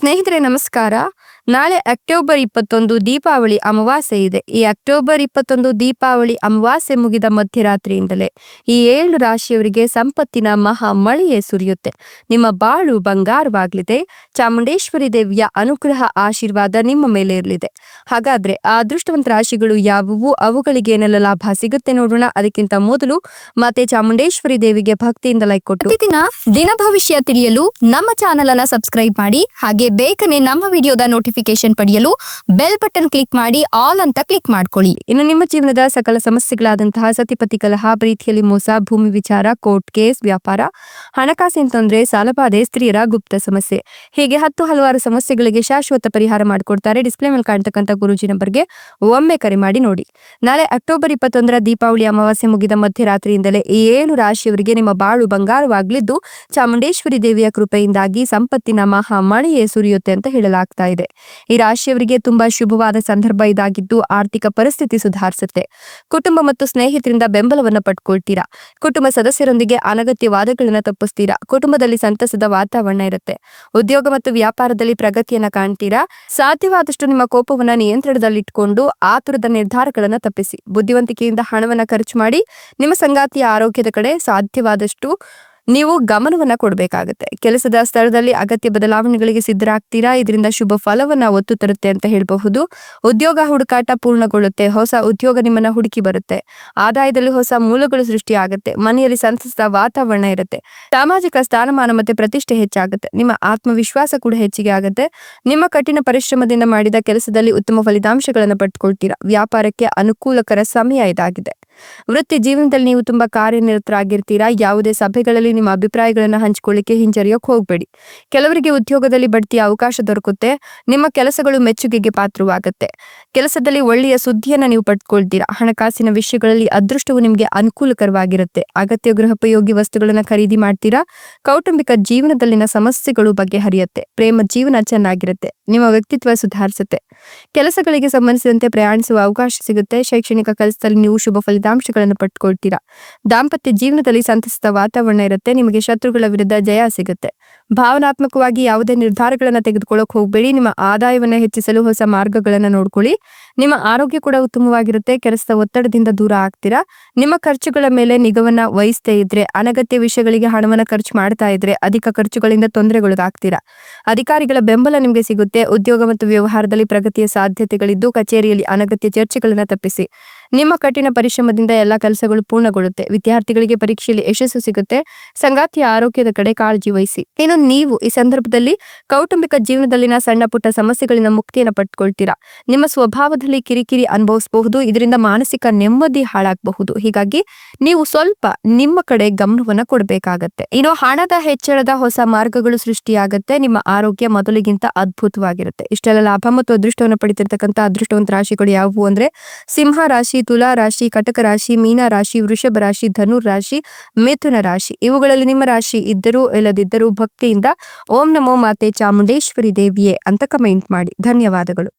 ಸ್ನೇಹಿತರೆ ನಮಸ್ಕಾರ. ನಾಳೆ ಅಕ್ಟೋಬರ್ 21 ದೀಪಾವಳಿ ಅಮಾವಾಸ್ಯೆ ಇದೆ. ಈ ಅಕ್ಟೋಬರ್ 21 ದೀಪಾವಳಿ ಅಮಾವಾಸ್ಯೆ ಮುಗಿದ ಮಧ್ಯರಾತ್ರಿಯಿಂದಲೇ ಈ 7 ರಾಶಿಯವರಿಗೆ ಸಂಪತ್ತಿನ ಮಹಾ ಮಳೆಯೇ ಸುರಿಯುತ್ತೆ. ನಿಮ್ಮ ಬಾಳು ಬಂಗಾರವಾಗಲಿದೆ. ಚಾಮುಂಡೇಶ್ವರಿ ದೇವಿಯ ಅನುಗ್ರಹ ಆಶೀರ್ವಾದ ನಿಮ್ಮ ಮೇಲೆ ಇರಲಿದೆ. ಹಾಗಾದ್ರೆ ಆ ಅದೃಷ್ಟವಂತ ರಾಶಿಗಳು ಯಾವುವು, ಅವುಗಳಿಗೆ ಏನೆಲ್ಲ ಲಾಭ ಸಿಗುತ್ತೆ ನೋಡೋಣ. ಅದಕ್ಕಿಂತ ಮೊದಲು ಮತ್ತೆ ಚಾಮುಂಡೇಶ್ವರಿ ದೇವಿಗೆ ಭಕ್ತಿಯಿಂದ ಲೈಕ್ ಕೊಟ್ಟು ದಿನ ಭವಿಷ್ಯ ತಿಳಿಯಲು ನಮ್ಮ ಚಾನೆಲ್ ಅನ್ನ ಸಬ್ಸ್ಕ್ರೈಬ್ ಮಾಡಿ. ಹಾಗೆ ಬೇಗನೆ ನಮ್ಮ ವಿಡಿಯೋದ ನೋಟಿಫಿಕೇಶನ್ ಪಡೆಯಲು ಬೆಲ್ ಬಟನ್ ಕ್ಲಿಕ್ ಮಾಡಿ ಆಲ್ ಅಂತ ಕ್ಲಿಕ್ ಮಾಡ್ಕೊಳ್ಳಿ. ಇನ್ನು ನಿಮ್ಮ ಜೀವನದ ಸಕಲ ಸಮಸ್ಯೆಗಳಾದಂತಹ ಸತಿಪತಿ ಕಲಹ, ಪ್ರೀತಿಯಲ್ಲಿ ಮೋಸ, ಭೂಮಿ ವಿಚಾರ, ಕೋರ್ಟ್ ಕೇಸ್, ವ್ಯಾಪಾರ, ಹಣಕಾಸಿನ ತೊಂದರೆ, ಸಾಲಬಾಧೆ, ಸ್ತ್ರೀಯರ ಗುಪ್ತ ಸಮಸ್ಯೆ, ಹೀಗೆ ಹಲವಾರು ಸಮಸ್ಯೆಗಳಿಗೆ ಶಾಶ್ವತ ಪರಿಹಾರ ಮಾಡಿಕೊಡ್ತಾರೆ. ಡಿಸ್ಪ್ಲೇ ಮೇಲೆ ಕಾಣ್ತಕ್ಕಂಥ ಗುರೂಜಿ ನಂಬರ್ಗೆ ಒಮ್ಮೆ ಕರೆ ಮಾಡಿ ನೋಡಿ. ನಾಳೆ ಅಕ್ಟೋಬರ್ 21 ದೀಪಾವಳಿ ಅಮಾವಾಸ್ಯೆ ಮುಗಿದ ಮಧ್ಯರಾತ್ರಿಯಿಂದಲೇ ಈ 7 ರಾಶಿಯವರಿಗೆ ನಿಮ್ಮ ಬಾಳು ಬಂಗಾರವಾಗಲಿದ್ದು, ಚಾಮುಂಡೇಶ್ವರಿ ದೇವಿಯ ಕೃಪೆಯಿಂದಾಗಿ ಸಂಪತ್ತಿನ ಮಹಾ ಮಳೆಯೇ ಸುರಿಯುತ್ತೆ ಅಂತ ಹೇಳಲಾಗ್ತಾ ಇದೆ. ಈ ರಾಶಿಯವರಿಗೆ ತುಂಬಾ ಶುಭವಾದ ಸಂದರ್ಭ ಇದಾಗಿದ್ದು, ಆರ್ಥಿಕ ಪರಿಸ್ಥಿತಿ ಸುಧಾರಿಸುತ್ತೆ. ಕುಟುಂಬ ಮತ್ತು ಸ್ನೇಹಿತರಿಂದ ಬೆಂಬಲವನ್ನ ಪಡ್ಕೊಳ್ತೀರಾ. ಕುಟುಂಬ ಸದಸ್ಯರೊಂದಿಗೆ ಅನಗತ್ಯ ವಾದಗಳನ್ನ ತಪ್ಪಿಸ್ತೀರಾ. ಕುಟುಂಬದಲ್ಲಿ ಸಂತಸದ ವಾತಾವರಣ ಇರುತ್ತೆ. ಉದ್ಯೋಗ ಮತ್ತು ವ್ಯಾಪಾರದಲ್ಲಿ ಪ್ರಗತಿಯನ್ನ ಕಾಣ್ತೀರಾ. ಸಾಧ್ಯವಾದಷ್ಟು ನಿಮ್ಮ ಕೋಪವನ್ನ ನಿಯಂತ್ರಣದಲ್ಲಿಟ್ಕೊಂಡು ಆತುರದ ನಿರ್ಧಾರಗಳನ್ನ ತಪ್ಪಿಸಿ. ಬುದ್ಧಿವಂತಿಕೆಯಿಂದ ಹಣವನ್ನ ಖರ್ಚು ಮಾಡಿ ನಿಮ್ಮ ಸಂಗಾತಿಯ ಆರೋಗ್ಯದ ಕಡೆ ಸಾಧ್ಯವಾದಷ್ಟು ನೀವು ಗಮನವನ್ನ ಕೊಡಬೇಕಾಗುತ್ತೆ. ಕೆಲಸದ ಸ್ಥಳದಲ್ಲಿ ಅಗತ್ಯ ಬದಲಾವಣೆಗಳಿಗೆ ಸಿದ್ಧರಾಗ್ತೀರಾ. ಇದರಿಂದ ಶುಭ ಫಲವನ್ನ ಒತ್ತು ತರುತ್ತೆ ಅಂತ ಹೇಳಬಹುದು. ಉದ್ಯೋಗ ಹುಡುಕಾಟ ಪೂರ್ಣಗೊಳ್ಳುತ್ತೆ. ಹೊಸ ಉದ್ಯೋಗ ನಿಮ್ಮನ್ನ ಹುಡುಕಿ ಬರುತ್ತೆ. ಆದಾಯದಲ್ಲಿ ಹೊಸ ಮೂಲಗಳು ಸೃಷ್ಟಿಯಾಗುತ್ತೆ. ಮನೆಯಲ್ಲಿ ಸಂತಸದ ವಾತಾವರಣ ಇರುತ್ತೆ. ಸಾಮಾಜಿಕ ಸ್ಥಾನಮಾನ ಮತ್ತೆ ಪ್ರತಿಷ್ಠೆ ಹೆಚ್ಚಾಗುತ್ತೆ. ನಿಮ್ಮ ಆತ್ಮವಿಶ್ವಾಸ ಕೂಡ ಹೆಚ್ಚಿಗೆ ಆಗುತ್ತೆ. ನಿಮ್ಮ ಕಠಿಣ ಪರಿಶ್ರಮದಿಂದ ಮಾಡಿದ ಕೆಲಸದಲ್ಲಿ ಉತ್ತಮ ಫಲಿತಾಂಶಗಳನ್ನು ಪಡ್ಕೊಳ್ತೀರಾ. ವ್ಯಾಪಾರಕ್ಕೆ ಅನುಕೂಲಕರ ಸಮಯ ಇದಾಗಿದೆ. ವೃತ್ತಿ ಜೀವನದಲ್ಲಿ ನೀವು ತುಂಬಾ ಕಾರ್ಯನಿರತರಾಗಿರ್ತೀರಾ. ಯಾವುದೇ ಸಭೆಗಳಲ್ಲಿ ನಿಮ್ಮ ಅಭಿಪ್ರಾಯಗಳನ್ನ ಹಂಚಿಕೊಳ್ಳಿಕ್ಕೆ ಹಿಂಜರಿಯೋಕ್ ಹೋಗ್ಬೇಡಿ. ಕೆಲವರಿಗೆ ಉದ್ಯೋಗದಲ್ಲಿ ಬಡ್ತಿಯ ಅವಕಾಶ ದೊರಕುತ್ತೆ. ನಿಮ್ಮ ಕೆಲಸಗಳು ಮೆಚ್ಚುಗೆಗೆ ಪಾತ್ರವಾಗುತ್ತೆ. ಕೆಲಸದಲ್ಲಿ ಒಳ್ಳೆಯ ಸುದ್ದಿಯನ್ನ ನೀವು ಪಡ್ಕೊಳ್ತೀರಾ. ಹಣಕಾಸಿನ ವಿಷಯಗಳಲ್ಲಿ ಅದೃಷ್ಟವು ನಿಮಗೆ ಅನುಕೂಲಕರವಾಗಿರುತ್ತೆ. ಅಗತ್ಯ ಗೃಹೋಪಯೋಗಿ ವಸ್ತುಗಳನ್ನ ಖರೀದಿ ಮಾಡ್ತೀರಾ. ಕೌಟುಂಬಿಕ ಜೀವನದಲ್ಲಿನ ಸಮಸ್ಯೆಗಳು ಬಗೆಹರಿಯುತ್ತೆ. ಪ್ರೇಮ ಜೀವನ ಚೆನ್ನಾಗಿರುತ್ತೆ. ನಿಮ್ಮ ವ್ಯಕ್ತಿತ್ವ ಸುಧಾರಿಸುತ್ತೆ. ಕೆಲಸಗಳಿಗೆ ಸಂಬಂಧಿಸಿದಂತೆ ಪ್ರಯಾಣಿಸುವ ಅವಕಾಶ ಸಿಗುತ್ತೆ. ಶೈಕ್ಷಣಿಕ ಕೆಲಸದಲ್ಲಿ ನೀವು ಶುಭ ಫಲಿತಾಂಶಗಳನ್ನು ಪಡ್ಕೊಳ್ತೀರಾ. ದಾಂಪತ್ಯ ಜೀವನದಲ್ಲಿ ಸಂತಸದ ವಾತಾವರಣ ಇರುತ್ತೆ. ನಿಮಗೆ ಶತ್ರುಗಳ ವಿರುದ್ಧ ಜಯ ಸಿಗುತ್ತೆ. ಭಾವನಾತ್ಮಕವಾಗಿ ಯಾವುದೇ ನಿರ್ಧಾರಗಳನ್ನ ತೆಗೆದುಕೊಳ್ಳೋಕೆ ಹೋಗಬೇಡಿ. ನಿಮ್ಮ ಆದಾಯವನ್ನ ಹೆಚ್ಚಿಸಲು ಹೊಸ ಮಾರ್ಗಗಳನ್ನ ನೋಡ್ಕೊಳ್ಳಿ. ನಿಮ್ಮ ಆರೋಗ್ಯ ಕೂಡ ಉತ್ತಮವಾಗಿರುತ್ತೆ. ಕೆಲಸದ ಒತ್ತಡದಿಂದ ದೂರ ಆಗ್ತೀರಾ. ನಿಮ್ಮ ಖರ್ಚುಗಳ ಮೇಲೆ ನಿಗವನ್ನ ವಹಿಸದೇ ಇದ್ರೆ, ಅನಗತ್ಯ ವಿಷಯಗಳಿಗೆ ಹಣವನ್ನ ಖರ್ಚು ಮಾಡ್ತಾ ಇದ್ರೆ ಅಧಿಕ ಖರ್ಚುಗಳಿಂದ ತೊಂದರೆಗೊಳಗಾಗ್ತೀರಾ. ಅಧಿಕಾರಿಗಳ ಬೆಂಬಲ ನಿಮಗೆ ಸಿಗುತ್ತೆ. ಉದ್ಯೋಗ ಮತ್ತು ವ್ಯವಹಾರದಲ್ಲಿ ಪ್ರಗತಿಯ ಸಾಧ್ಯತೆಗಳಿದ್ದು, ಕಚೇರಿಯಲ್ಲಿ ಅನಗತ್ಯ ಚರ್ಚೆಗಳನ್ನ ತಪ್ಪಿಸಿ. ನಿಮ್ಮ ಕಠಿಣ ಪರಿಶ್ರಮದಿಂದ ಎಲ್ಲಾ ಕೆಲಸಗಳು ಪೂರ್ಣಗೊಳ್ಳುತ್ತೆ. ವಿದ್ಯಾರ್ಥಿಗಳಿಗೆ ಪರೀಕ್ಷೆಯಲ್ಲಿ ಯಶಸ್ಸು ಸಿಗುತ್ತೆ. ಸಂಗಾತಿಯ ಆರೋಗ್ಯದ ಕಡೆ ಕಾಳಜಿ ವಹಿಸಿ. ಇನ್ನು ನೀವು ಈ ಸಂದರ್ಭದಲ್ಲಿ ಕೌಟುಂಬಿಕ ಜೀವನದಲ್ಲಿನ ಸಣ್ಣ ಪುಟ್ಟ ಸಮಸ್ಯೆಗಳಿಂದ ಮುಕ್ತಿಯನ್ನು ಪಡ್ಕೊಳ್ತೀರಾ. ನಿಮ್ಮ ಸ್ವಭಾವದಲ್ಲಿ ಕಿರಿಕಿರಿ ಅನುಭವಿಸಬಹುದು. ಇದರಿಂದ ಮಾನಸಿಕ ನೆಮ್ಮದಿ ಹಾಳಾಗಬಹುದು. ಹೀಗಾಗಿ ನೀವು ಸ್ವಲ್ಪ ನಿಮ್ಮ ಕಡೆ ಗಮನವನ್ನ ಕೊಡಬೇಕಾಗತ್ತೆ. ಇನ್ನು ಹಣದ ಹೆಚ್ಚಳದ ಹೊಸ ಮಾರ್ಗಗಳು ಸೃಷ್ಟಿಯಾಗತ್ತೆ. ನಿಮ್ಮ ಆರೋಗ್ಯ ಮೊದಲಿಗಿಂತ ಅದ್ಭುತವಾಗಿರುತ್ತೆ. ಇಷ್ಟೆಲ್ಲ ಲಾಭ ಮತ್ತು ಅದೃಷ್ಟವನ್ನು ಪಡಿತಿರ್ತಕ್ಕಂಥ ಅದೃಷ್ಟವಂತ ರಾಶಿಗಳು ಯಾವುವು ಅಂದ್ರೆ ಸಿಂಹ ರಾಶಿ, ತುಲಾ ರಾಶಿ, ಕಟಕ ರಾಶಿ, ಮೀನ ರಾಶಿ, ವೃಷಭ ರಾಶಿ, ಧನು ರಾಶಿ, ಮಿಥುನ ರಾಶಿ. ಇವುಗಳಲ್ಲಿ ನಿಮ್ಮ ರಾಶಿ ಇದ್ದರೂ ಇಲ್ಲದಿದ್ದರೂ ಭಕ್ತಿಯಿಂದ ಓಂ ನಮೋ ಮಾತೆ ಚಾಮುಂಡೇಶ್ವರಿ ದೇವಿಯೇ ಅಂತ ಕಮೆಂಟ್ ಮಾಡಿ. ಧನ್ಯವಾದಗಳು.